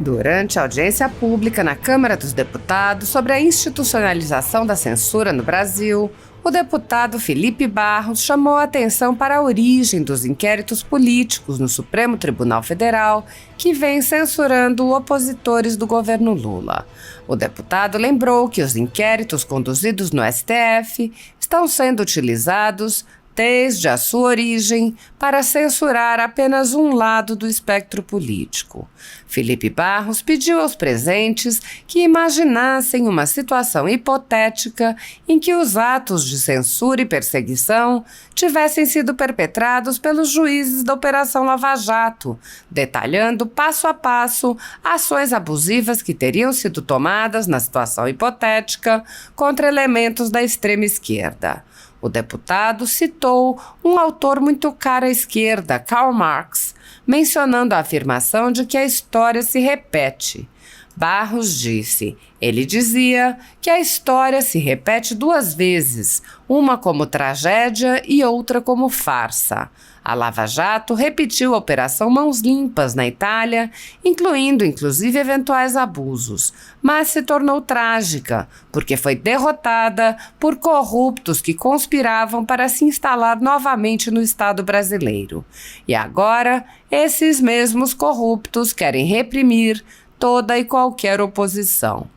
Durante a audiência pública na Câmara dos Deputados sobre a institucionalização da censura no Brasil, o deputado Felipe Barros chamou a atenção para a origem dos inquéritos políticos no Supremo Tribunal Federal, que vem censurando opositores do governo Lula. O deputado lembrou que os inquéritos conduzidos no STF estão sendo utilizados desde a sua origem, para censurar apenas um lado do espectro político. Felipe Barros pediu aos presentes que imaginassem uma situação hipotética em que os atos de censura e perseguição tivessem sido perpetrados pelos juízes da Operação Lava Jato, detalhando passo a passo ações abusivas que teriam sido tomadas na situação hipotética contra elementos da extrema esquerda. O deputado citou um autor muito caro à esquerda, Karl Marx, mencionando a afirmação de que a história se repete. Barros disse: ele dizia que a história se repete duas vezes, uma como tragédia e outra como farsa. A Lava Jato repetiu a Operação Mãos Limpas na Itália, incluindo inclusive eventuais abusos, mas se tornou trágica, porque foi derrotada por corruptos que conspiravam para se instalar novamente no Estado brasileiro. E agora, esses mesmos corruptos querem reprimir toda e qualquer oposição.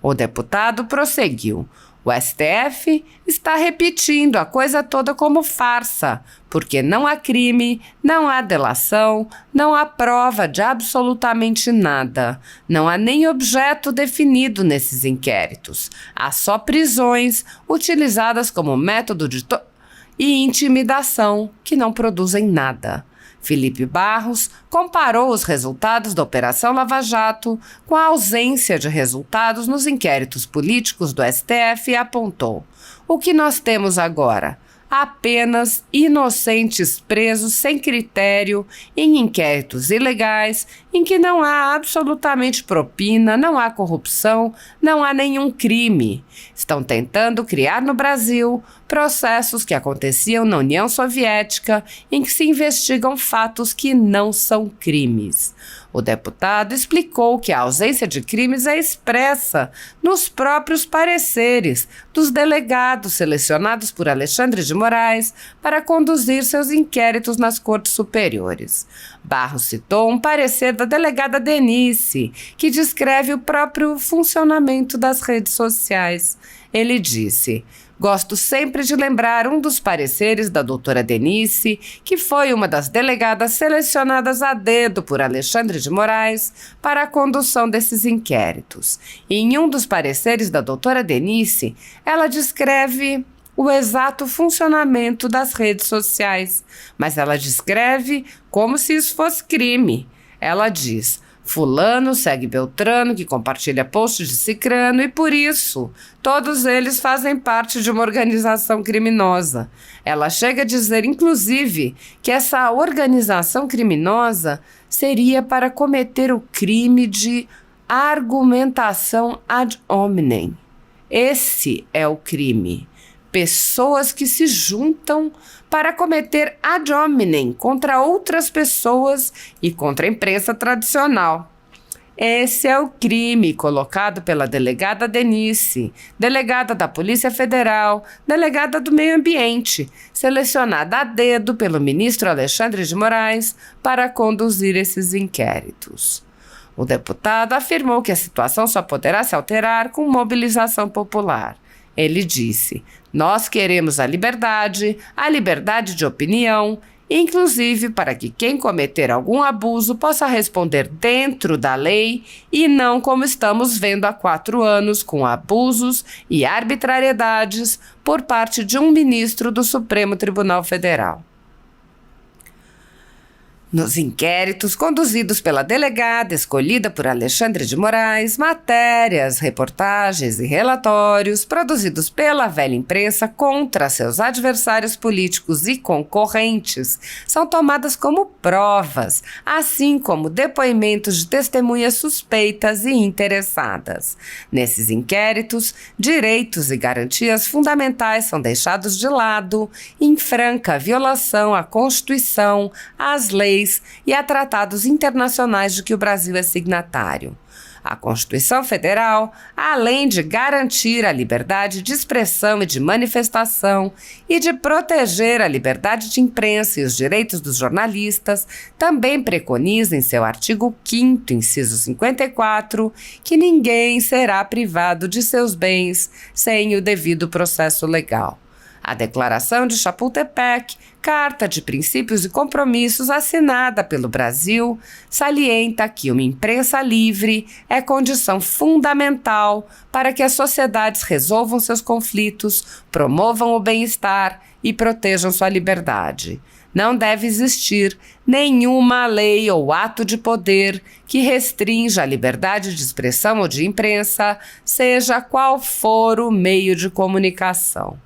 O deputado prosseguiu: o STF está repetindo a coisa toda como farsa, porque não há crime, não há delação, não há prova de absolutamente nada. Não há nem objeto definido nesses inquéritos. Há só prisões utilizadas como método e intimidação que não produzem nada. Felipe Barros comparou os resultados da Operação Lava Jato com a ausência de resultados nos inquéritos políticos do STF e apontou: o que nós temos agora? Apenas inocentes presos sem critério em inquéritos ilegais em que não há absolutamente propina, não há corrupção, não há nenhum crime. Estão tentando criar no Brasil processos que aconteciam na União Soviética em que se investigam fatos que não são crimes. O deputado explicou que a ausência de crimes é expressa nos próprios pareceres dos delegados selecionados por Alexandre de Moraes para conduzir seus inquéritos nas cortes superiores. Barros citou um parecer da delegada Denise, que descreve o próprio funcionamento das redes sociais. Ele disse: gosto sempre de lembrar um dos pareceres da doutora Denise, que foi uma das delegadas selecionadas a dedo por Alexandre de Moraes para a condução desses inquéritos. E em um dos pareceres da doutora Denise, ela descreve o exato funcionamento das redes sociais, mas ela descreve como se isso fosse crime. Ela diz: fulano segue Beltrano, que compartilha posts de Cicrano, e por isso todos eles fazem parte de uma organização criminosa. Ela chega a dizer, inclusive, que essa organização criminosa seria para cometer o crime de argumentação ad hominem. Esse é o crime. Pessoas que se juntam para cometer ad hominem contra outras pessoas e contra a imprensa tradicional. Esse é o crime colocado pela delegada Denise, delegada da Polícia Federal, delegada do Meio Ambiente, selecionada a dedo pelo ministro Alexandre de Moraes para conduzir esses inquéritos. O deputado afirmou que a situação só poderá se alterar com mobilização popular. Ele disse: nós queremos a liberdade de opinião, inclusive para que quem cometer algum abuso possa responder dentro da lei e não como estamos vendo há 4 anos, com abusos e arbitrariedades por parte de um ministro do Supremo Tribunal Federal. Nos inquéritos conduzidos pela delegada escolhida por Alexandre de Moraes, matérias, reportagens e relatórios produzidos pela velha imprensa contra seus adversários políticos e concorrentes são tomadas como provas, assim como depoimentos de testemunhas suspeitas e interessadas. Nesses inquéritos, direitos e garantias fundamentais são deixados de lado, em franca violação à Constituição, às leis leis e a tratados internacionais de que o Brasil é signatário. A Constituição Federal, além de garantir a liberdade de expressão e de manifestação e de proteger a liberdade de imprensa e os direitos dos jornalistas, também preconiza em seu artigo 5º, inciso 54, que ninguém será privado de seus bens sem o devido processo legal. A Declaração de Chapultepec, Carta de Princípios e Compromissos assinada pelo Brasil, salienta que uma imprensa livre é condição fundamental para que as sociedades resolvam seus conflitos, promovam o bem-estar e protejam sua liberdade. Não deve existir nenhuma lei ou ato de poder que restrinja a liberdade de expressão ou de imprensa, seja qual for o meio de comunicação.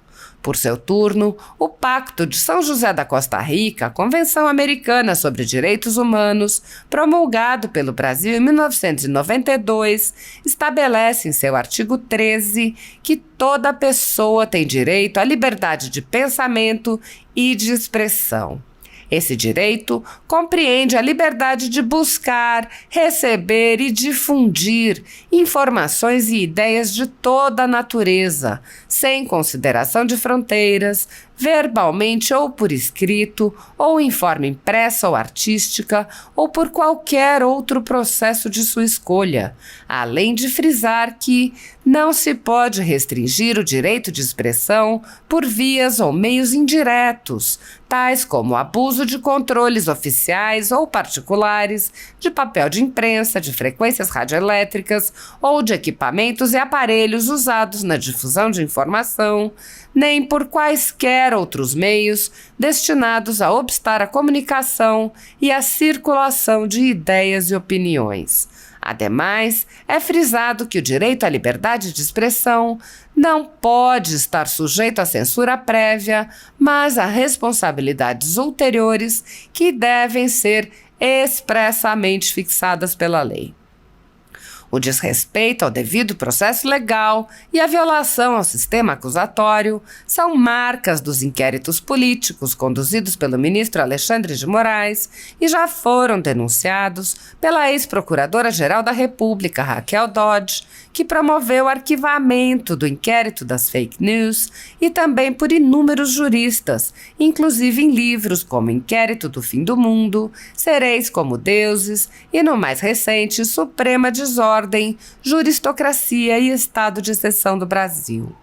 Por seu turno, o Pacto de São José da Costa Rica, a Convenção Americana sobre Direitos Humanos, promulgado pelo Brasil em 1992, estabelece em seu artigo 13 que toda pessoa tem direito à liberdade de pensamento e de expressão. Esse direito compreende a liberdade de buscar, receber e difundir informações e ideias de toda a natureza, sem consideração de fronteiras, verbalmente ou por escrito, ou em forma impressa ou artística, ou por qualquer outro processo de sua escolha, além de frisar que não se pode restringir o direito de expressão por vias ou meios indiretos, tais como abuso de controles oficiais ou particulares, de papel de imprensa, de frequências radioelétricas ou de equipamentos e aparelhos usados na difusão de informação, nem por quaisquer outros meios destinados a obstar a comunicação e a circulação de ideias e opiniões. Ademais, é frisado que o direito à liberdade de expressão não pode estar sujeito à censura prévia, mas a responsabilidades ulteriores que devem ser expressamente fixadas pela lei. O desrespeito ao devido processo legal e a violação ao sistema acusatório são marcas dos inquéritos políticos conduzidos pelo ministro Alexandre de Moraes e já foram denunciados pela ex-procuradora-geral da República, Raquel Dodge, que promoveu o arquivamento do inquérito das fake news, e também por inúmeros juristas, inclusive em livros como Inquérito do Fim do Mundo, Sereis como Deuses e, no mais recente, Suprema Desordem, Juristocracia e Estado de Exceção do Brasil.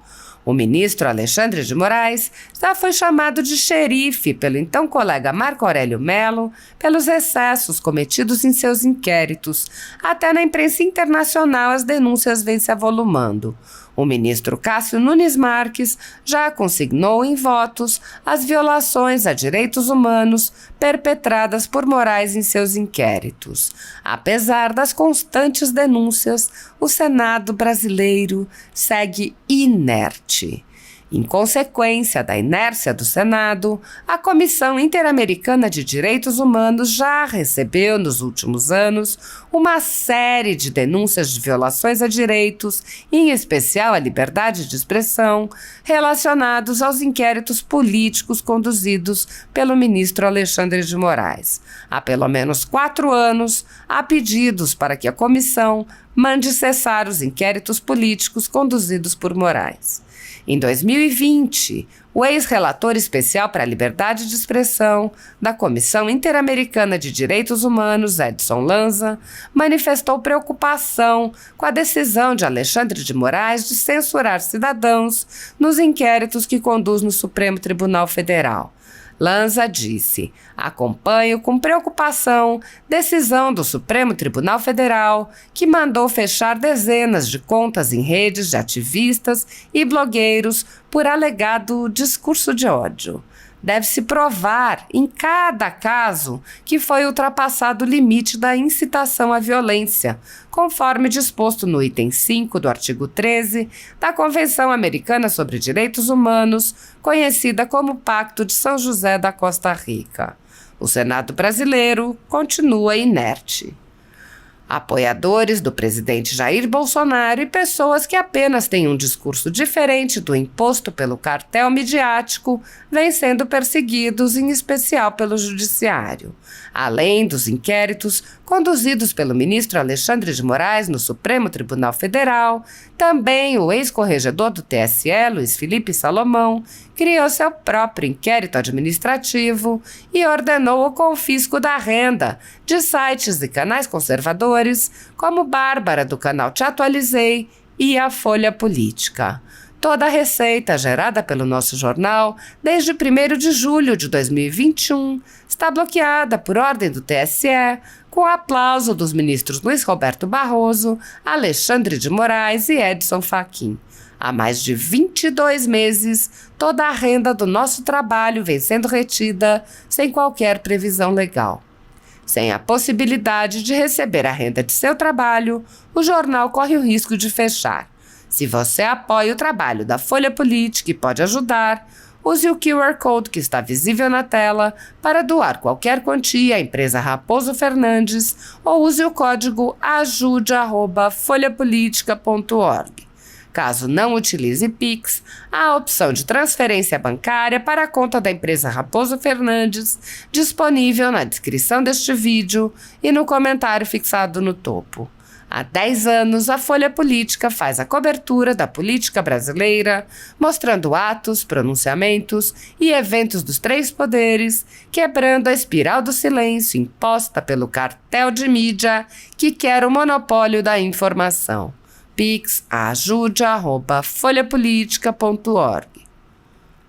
O ministro Alexandre de Moraes já foi chamado de xerife pelo então colega Marco Aurélio Mello pelos excessos cometidos em seus inquéritos. Até na imprensa internacional as denúncias vêm se avolumando. O ministro Cássio Nunes Marques já consignou em votos as violações a direitos humanos perpetradas por Moraes em seus inquéritos. Apesar das constantes denúncias, o Senado brasileiro segue inerte. Em consequência da inércia do Senado, a Comissão Interamericana de Direitos Humanos já recebeu, nos últimos anos, uma série de denúncias de violações a direitos, em especial à liberdade de expressão, relacionados aos inquéritos políticos conduzidos pelo ministro Alexandre de Moraes. Há pelo menos 4 anos, há pedidos para que a comissão mande cessar os inquéritos políticos conduzidos por Moraes. Em 2020, o ex-relator especial para a liberdade de expressão da Comissão Interamericana de Direitos Humanos, Edson Lanza, manifestou preocupação com a decisão de Alexandre de Moraes de censurar cidadãos nos inquéritos que conduz no Supremo Tribunal Federal. Lanza disse: acompanho com preocupação decisão do Supremo Tribunal Federal que mandou fechar dezenas de contas em redes de ativistas e blogueiros por alegado discurso de ódio. Deve-se provar, em cada caso, que foi ultrapassado o limite da incitação à violência, conforme disposto no item 5 do artigo 13 da Convenção Americana sobre Direitos Humanos, conhecida como Pacto de São José da Costa Rica. O Senado brasileiro continua inerte. Apoiadores do presidente Jair Bolsonaro e pessoas que apenas têm um discurso diferente do imposto pelo cartel midiático vêm sendo perseguidos, em especial pelo judiciário. Além dos inquéritos conduzidos pelo ministro Alexandre de Moraes no Supremo Tribunal Federal, também o ex-corregedor do TSE, Luiz Felipe Salomão, criou seu próprio inquérito administrativo e ordenou o confisco da renda de sites e canais conservadores como Bárbara, do canal Te Atualizei, e a Folha Política. Toda a receita gerada pelo nosso jornal desde 1º de julho de 2021 está bloqueada por ordem do TSE, com o aplauso dos ministros Luiz Roberto Barroso, Alexandre de Moraes e Edson Fachin. Há mais de 22 meses, toda a renda do nosso trabalho vem sendo retida sem qualquer previsão legal. Sem a possibilidade de receber a renda de seu trabalho, o jornal corre o risco de fechar. Se você apoia o trabalho da Folha Política e pode ajudar, use o QR Code que está visível na tela para doar qualquer quantia à empresa Raposo Fernandes ou use o código ajude@folhapolitica.org. Caso não utilize Pix, há a opção de transferência bancária para a conta da empresa Raposo Fernandes, disponível na descrição deste vídeo e no comentário fixado no topo. Há 10 anos, a Folha Política faz a cobertura da política brasileira, mostrando atos, pronunciamentos e eventos dos 3 poderes, quebrando a espiral do silêncio imposta pelo cartel de mídia que quer o monopólio da informação. Pix ajude@folhapolitica.org.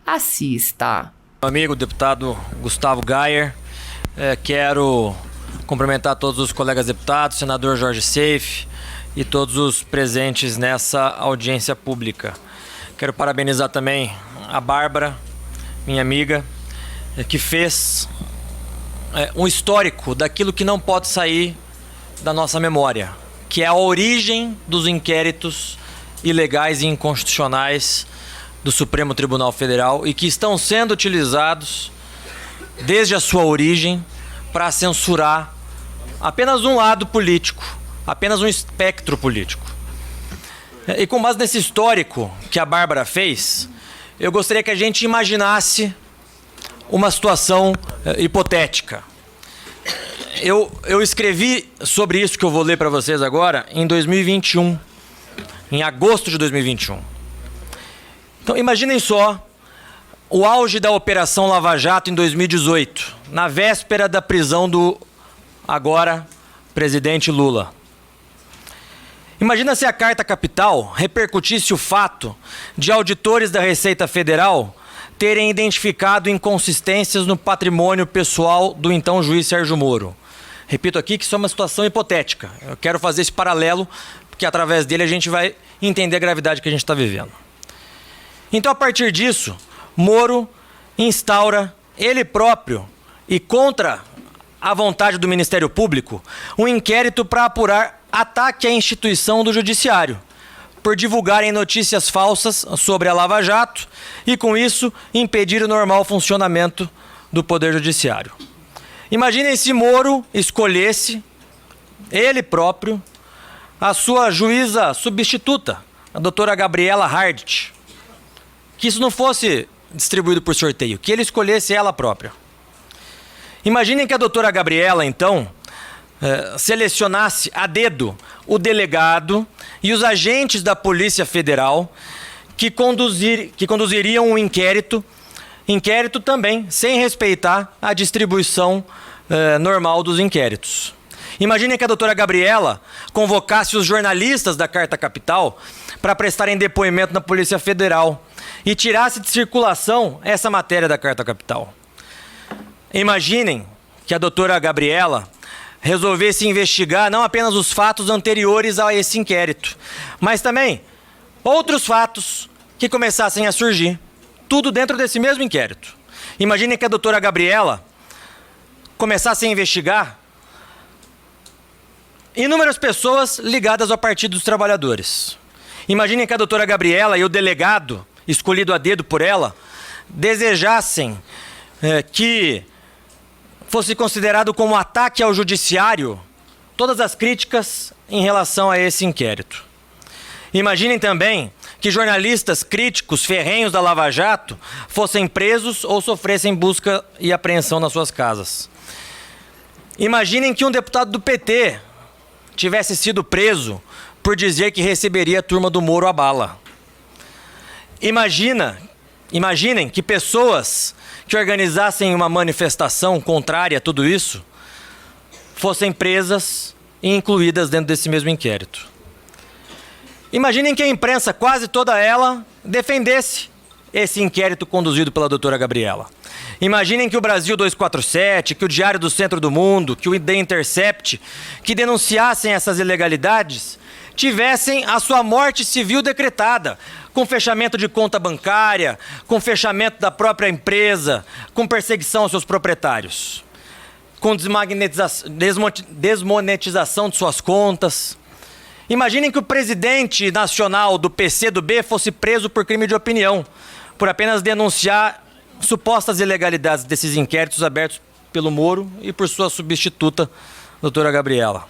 Assista. Amigo deputado Gustavo Gayer, quero cumprimentar todos os colegas deputados, senador Jorge Seife e todos os presentes nessa audiência pública. Quero parabenizar também a Bárbara, minha amiga, que fez um histórico daquilo que não pode sair da nossa memória, que é a origem dos inquéritos ilegais e inconstitucionais do Supremo Tribunal Federal e que estão sendo utilizados desde a sua origem para censurar apenas um lado político, apenas um espectro político. E com base nesse histórico que a Bárbara fez, eu gostaria que a gente imaginasse uma situação hipotética. Eu escrevi sobre isso que eu vou ler para vocês agora em 2021, em agosto de 2021. Então imaginem só o auge da Operação Lava Jato em 2018, na véspera da prisão do agora presidente Lula. Imagina se a Carta Capital repercutisse o fato de auditores da Receita Federal terem identificado inconsistências no patrimônio pessoal do então juiz Sérgio Moro. Repito aqui que isso é uma situação hipotética. Eu quero fazer esse paralelo, porque através dele a gente vai entender a gravidade que a gente está vivendo. Então, a partir disso, Moro instaura ele próprio e contra a vontade do Ministério Público um inquérito para apurar ataque à instituição do Judiciário, por divulgarem notícias falsas sobre a Lava Jato e, com isso, impedir o normal funcionamento do Poder Judiciário. Imaginem se Moro escolhesse, ele próprio, a sua juíza substituta, a doutora Gabriela Hardt, que isso não fosse distribuído por sorteio, que ele escolhesse ela própria. Imaginem que a doutora Gabriela, então, selecionasse a dedo o delegado e os agentes da Polícia Federal que conduziriam um inquérito também sem respeitar a distribuição normal dos inquéritos. Imaginem que a doutora Gabriela convocasse os jornalistas da Carta Capital para prestarem depoimento na Polícia Federal e tirasse de circulação essa matéria da Carta Capital. Imaginem que a doutora Gabriela resolvesse investigar não apenas os fatos anteriores a esse inquérito, mas também outros fatos que começassem a surgir, tudo dentro desse mesmo inquérito. Imaginem que a doutora Gabriela começasse a investigar inúmeras pessoas ligadas ao Partido dos Trabalhadores. Imaginem que a doutora Gabriela e o delegado, escolhido a dedo por ela, desejassem que fosse considerado como ataque ao judiciário todas as críticas em relação a esse inquérito. Imaginem também que jornalistas críticos ferrenhos da Lava Jato fossem presos ou sofressem busca e apreensão nas suas casas. Imaginem que um deputado do PT tivesse sido preso por dizer que receberia a turma do Moro à bala. Imaginem que pessoas que organizassem uma manifestação contrária a tudo isso fossem presas e incluídas dentro desse mesmo inquérito. Imaginem que a imprensa, quase toda ela, defendesse esse inquérito conduzido pela doutora Gabriela. Imaginem que o Brasil 247, que o Diário do Centro do Mundo, que o The Intercept, que denunciassem essas ilegalidades, tivessem a sua morte civil decretada, com fechamento de conta bancária, com fechamento da própria empresa, com perseguição aos seus proprietários, com desmonetização de suas contas. Imaginem que o presidente nacional do PCdoB fosse preso por crime de opinião, por apenas denunciar supostas ilegalidades desses inquéritos abertos pelo Moro e por sua substituta, doutora Gabriela.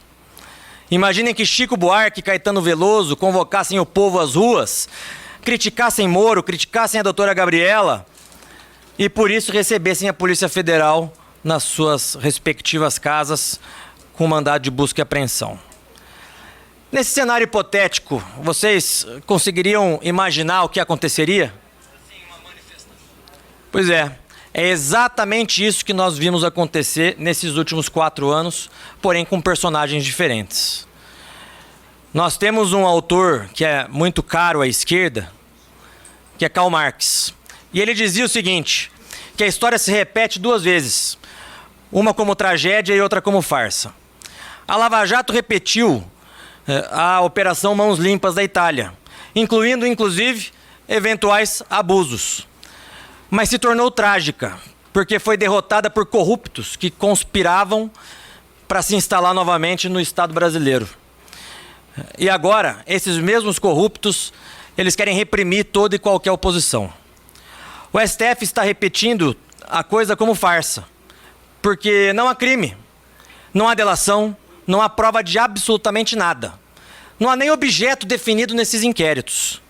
Imaginem que Chico Buarque e Caetano Veloso convocassem o povo às ruas, criticassem Moro, criticassem a doutora Gabriela e por isso recebessem a Polícia Federal nas suas respectivas casas com mandado de busca e apreensão. Nesse cenário hipotético, vocês conseguiriam imaginar o que aconteceria? Pois é exatamente isso que nós vimos acontecer nesses últimos 4 anos, porém com personagens diferentes. Nós temos um autor que é muito caro à esquerda, que é Karl Marx. E ele dizia o seguinte, que a história se repete 2 vezes, uma como tragédia e outra como farsa. A Lava Jato repetiu a Operação Mãos Limpas da Itália, incluindo, inclusive, eventuais abusos. Mas se tornou trágica, porque foi derrotada por corruptos que conspiravam para se instalar novamente no Estado brasileiro. E agora, esses mesmos corruptos, eles querem reprimir toda e qualquer oposição. O STF está repetindo a coisa como farsa, porque não há crime, não há delação, não há prova de absolutamente nada. Não há nem objeto definido nesses inquéritos.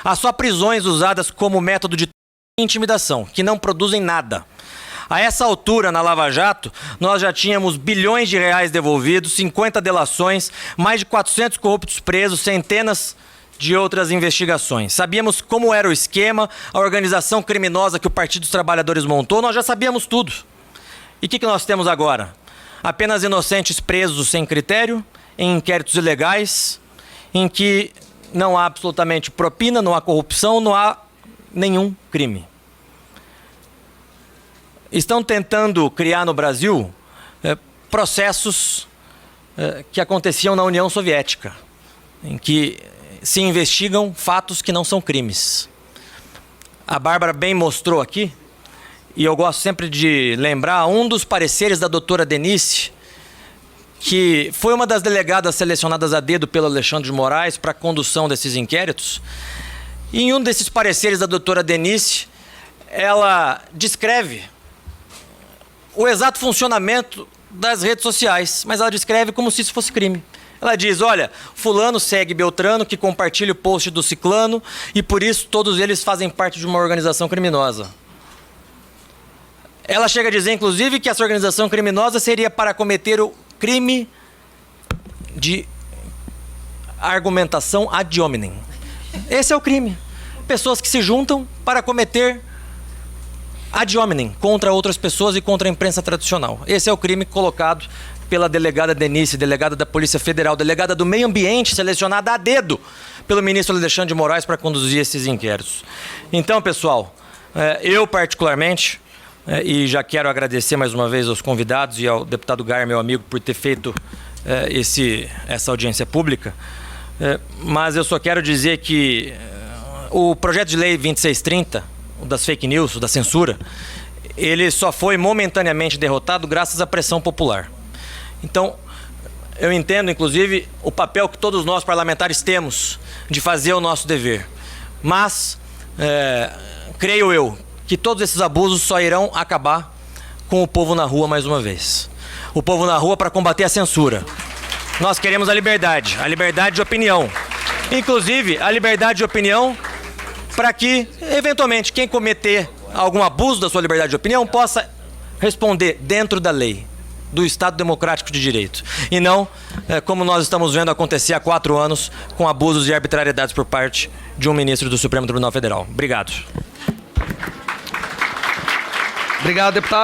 Há só prisões usadas como método de intimidação, que não produzem nada. A essa altura, na Lava Jato, nós já tínhamos bilhões de reais devolvidos, 50 delações, mais de 400 corruptos presos, centenas de outras investigações. Sabíamos como era o esquema, a organização criminosa que o Partido dos Trabalhadores montou, nós já sabíamos tudo. E o que nós temos agora? Apenas inocentes presos sem critério, em inquéritos ilegais, em que não há absolutamente propina, não há corrupção, não há nenhum crime. Estão tentando criar no Brasil processos que aconteciam na União Soviética, em que se investigam fatos que não são crimes. A Bárbara bem mostrou aqui, e eu gosto sempre de lembrar um dos pareceres da doutora Denise, que foi uma das delegadas selecionadas a dedo pelo Alexandre de Moraes para a condução desses inquéritos. E em um desses pareceres da doutora Denise, ela descreve o exato funcionamento das redes sociais, mas ela descreve como se isso fosse crime. Ela diz, olha, fulano segue Beltrano, que compartilha o post do ciclano, e por isso todos eles fazem parte de uma organização criminosa. Ela chega a dizer, inclusive, que essa organização criminosa seria para cometer o crime de argumentação ad hominem. Esse é o crime. Pessoas que se juntam para cometer ad hominem contra outras pessoas e contra a imprensa tradicional. Esse é o crime colocado pela delegada Denise, delegada da Polícia Federal, delegada do Meio Ambiente, selecionada a dedo pelo ministro Alexandre de Moraes para conduzir esses inquéritos. Então, pessoal, eu particularmente, e já quero agradecer mais uma vez aos convidados e ao deputado Gayer, meu amigo, por ter feito essa audiência pública, mas eu só quero dizer que o projeto de lei 2630, o das fake news, o da censura, ele só foi momentaneamente derrotado graças à pressão popular. Então, eu entendo, inclusive, o papel que todos nós parlamentares temos de fazer o nosso dever. Mas, creio eu, que todos esses abusos só irão acabar com o povo na rua mais uma vez. O povo na rua para combater a censura. Nós queremos a liberdade de opinião. Inclusive, a liberdade de opinião para que, eventualmente, quem cometer algum abuso da sua liberdade de opinião possa responder dentro da lei, do Estado Democrático de Direito. E não, como nós estamos vendo acontecer há 4 anos, com abusos e arbitrariedades por parte de um ministro do Supremo Tribunal Federal. Obrigado. Obrigado, deputado.